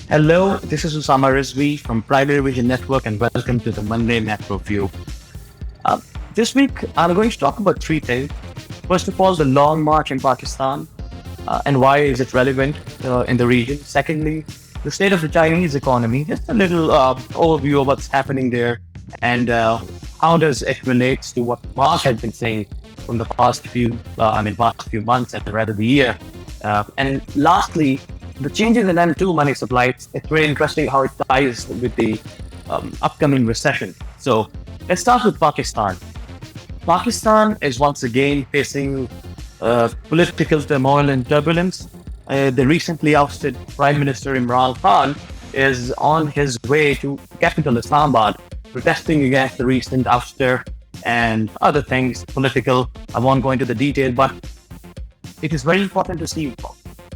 Hello, this is Osama from Primary Vision Network, and welcome to the Monday Macro View. Uh, this week, I'm going to talk about three things. First of all, the long march in Pakistan and why is it relevant in the region. Secondly, the state of the Chinese economy, just a little overview of what's happening there and how does it relate to what Mark has been saying from the past few months and rather the year. And lastly, the changes in M2 money supply. It's very interesting how it ties with the upcoming recession. So let's start with Pakistan. Pakistan is once again facing political turmoil and turbulence. The recently ousted Prime Minister Imran Khan is on his way to capital Islamabad, protesting against the recent ouster and other things political. I won't go into the detail, but it is very important to see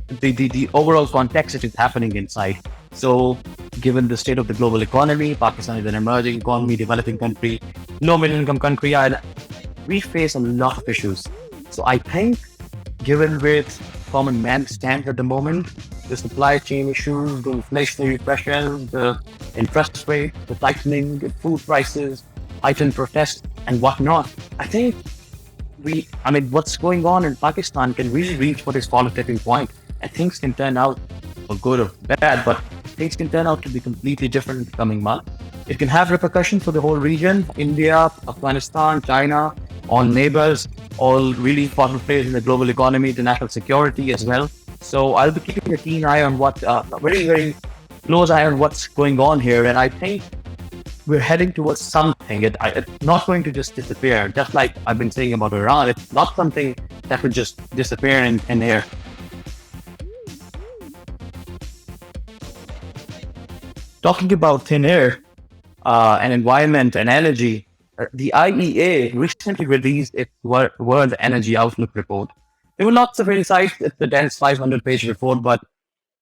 the overall context that is happening inside. So, given the state of the global economy, Pakistan is an emerging economy, developing country, low middle income country, and we face a lot of issues. So, I think, given where common man stands at the moment, the supply chain issues, the inflationary pressures, the interest rate, the tightening, the food prices, heightened protests, and whatnot, I think what's going on in Pakistan can really reach what is called a tipping point. And things can turn out for good or bad, but things can turn out to be completely different in the coming month. It can have repercussions for the whole region, India, Afghanistan, China, all neighbors, all really important players in the global economy, the national security as well. So I'll be keeping a keen eye on very, very close eye on what's going on here. And I think we're heading towards something. It's not going to just disappear. Just like I've been saying about Iran, it's not something that would just disappear in air. Talking about thin air and environment and energy, the IEA recently released its World Energy Outlook report. There were lots of insights. It's a dense 500-page report, but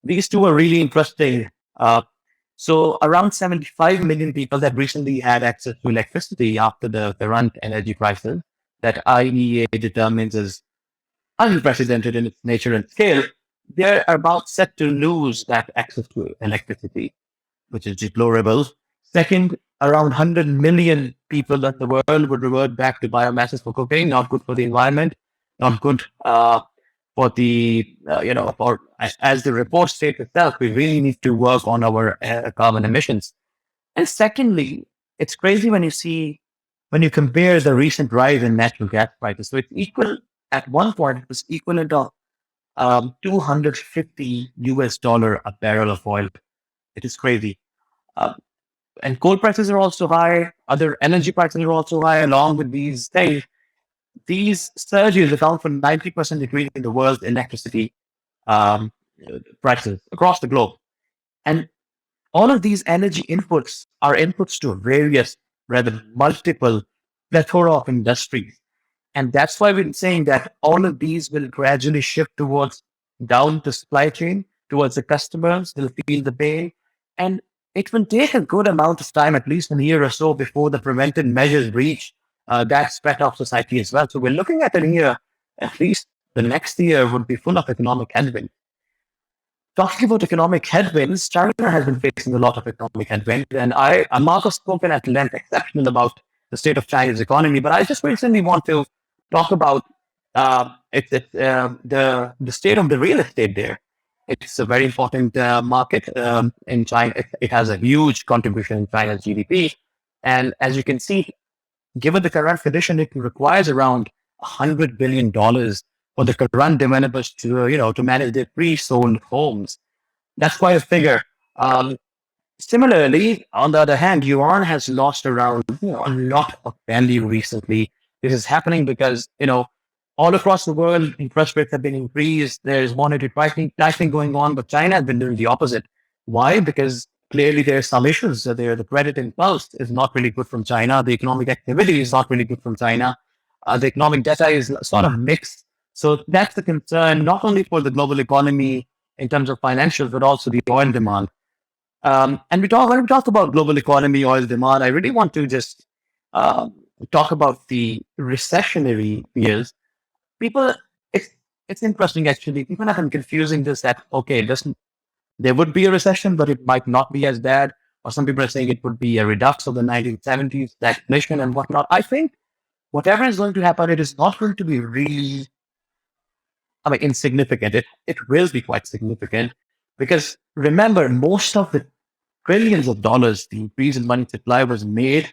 these two are really interesting. So around 75 million people that recently had access to electricity after the current energy crisis that IEA determines as unprecedented in its nature and scale, they're about set to lose that access to electricity, which is deplorable. Second, around 100 million people in the world would revert back to biomasses for cooking, not good for the environment, not good for as the report states itself, we really need to work on our carbon emissions. And secondly, it's crazy when you compare the recent rise in natural gas prices. So it's equal, at one point, it was equivalent of $250 a barrel of oil. It is crazy. Uh, and coal prices are also high. Other energy prices are also high. Along with these things, these surges account for 90% increase in the world's electricity um, prices across the globe. And all of these energy inputs are inputs to various, rather multiple plethora of industries. And that's why we're saying that all of these will gradually shift towards down the supply chain, towards the customers. They'll feel the pain. And it will take a good amount of time, at least a year or so, before the preventive measures reach that spread of society as well. So we're looking at a year, at least the next year would be full of economic headwinds. Talking about economic headwinds, China has been facing a lot of economic headwinds. And Mark has spoken at length, exceptional about the state of China's economy. But I just recently want to talk about the state of the real estate there. It's a very important market in China. It has a huge contribution in China's GDP. And as you can see, given the current condition, it requires around $100 billion for the current developers to manage their pre-sold homes. That's quite a figure. Similarly, on the other hand, yuan has lost around a lot of value recently. This is happening because all across the world, interest rates have been increased. There's monetary tightening going on, but China has been doing the opposite. Why? Because clearly there are some issues there. The credit impulse is not really good from China. The economic activity is not really good from China. The economic data is sort of mixed. So that's the concern, not only for the global economy in terms of financials, but also the oil demand. And when we talk about global economy, oil demand, I really want to just talk about the recessionary years. People, it's interesting actually. People have been confusing this that okay, there would be a recession, but it might not be as bad. Or some people are saying it would be a redux of the 1970s, stagflation and whatnot. I think whatever is going to happen, it is not going to be really, insignificant. It will be quite significant because remember, most of the trillions of dollars, the increase in money supply was made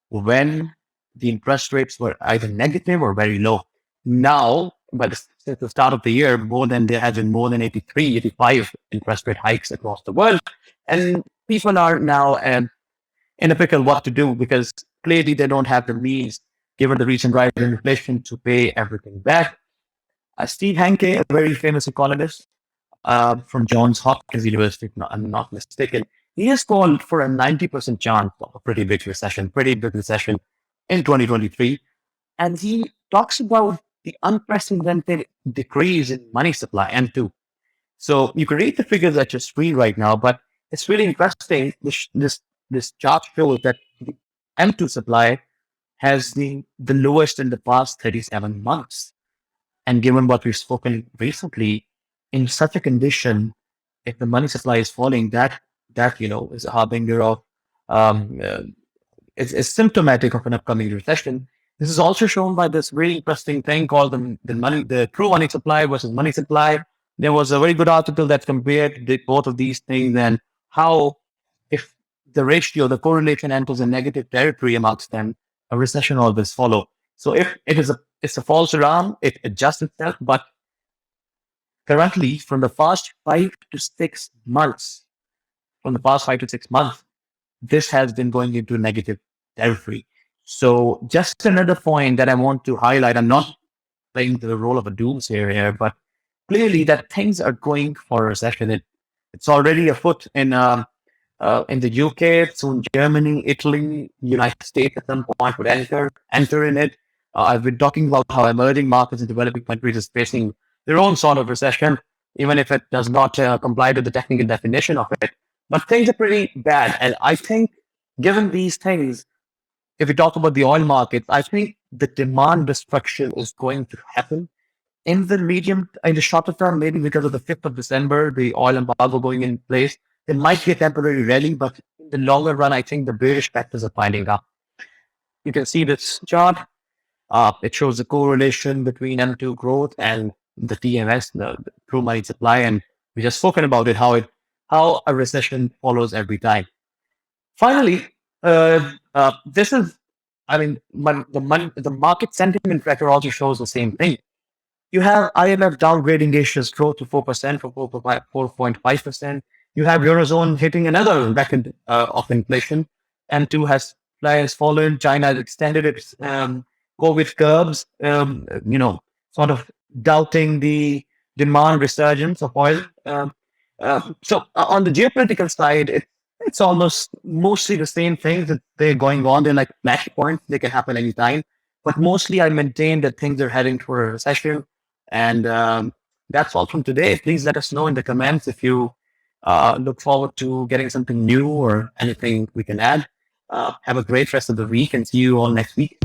when the interest rates were either negative or very low. Now, since the start of the year, there has been more than 83, 85 interest rate hikes across the world. And people are now in a pickle what to do because clearly they don't have the means, given the recent rise in inflation, to pay everything back. Steve Hanke, a very famous economist from Johns Hopkins University, if I'm not mistaken, he has called for a 90% chance of a pretty big recession in 2023. And he talks about the unprecedented decrease in money supply, M2. So you can read the figures at your screen right now, but it's really interesting. This chart shows that the M2 supply has the lowest in the past 37 months. And given what we've spoken recently, in such a condition, if the money supply is falling, that is a harbinger of it's symptomatic of an upcoming recession. This is also shown by this really interesting thing called the true money supply versus money supply. There was a very good article that compared both of these things and how, if the ratio, the correlation enters a negative territory amongst them, a recession always follow. So if it's a false alarm, it adjusts itself. But currently, from the past 5 to 6 months, this has been going into negative territory. So just another point that I want to highlight, I'm not playing the role of a doomsayer here, but clearly that things are going for a recession. It's already afoot in the UK, soon Germany, Italy, United States at some point would enter in it. I've been talking about how emerging markets and developing countries is facing their own sort of recession, even if it does not comply to the technical definition of it. But things are pretty bad. And I think, given these things, if we talk about the oil market, I think the demand destruction is going to happen in the shorter term, maybe because of the 5th of December, the oil embargo going in place. It might be a temporary rally, but in the longer run, I think the bearish factors are piling up. You can see this chart. It shows the correlation between M2 growth and the TMS, the true money supply, and we just spoken about it, how a recession follows every time. Finally, this is, the market sentiment tracker also shows the same thing. You have IMF downgrading Asia's growth to 4% from 4.5%. You have Eurozone hitting another record of inflation. M2 has fallen. China has extended its COVID curbs, sort of doubting the demand resurgence of oil. So on the geopolitical side, it's almost mostly the same things that they're going on. They're like flashpoints. They can happen anytime. But mostly I maintain that things are heading for a recession. And that's all from today. Please let us know in the comments if you look forward to getting something new or anything we can add. Have a great rest of the week and see you all next week.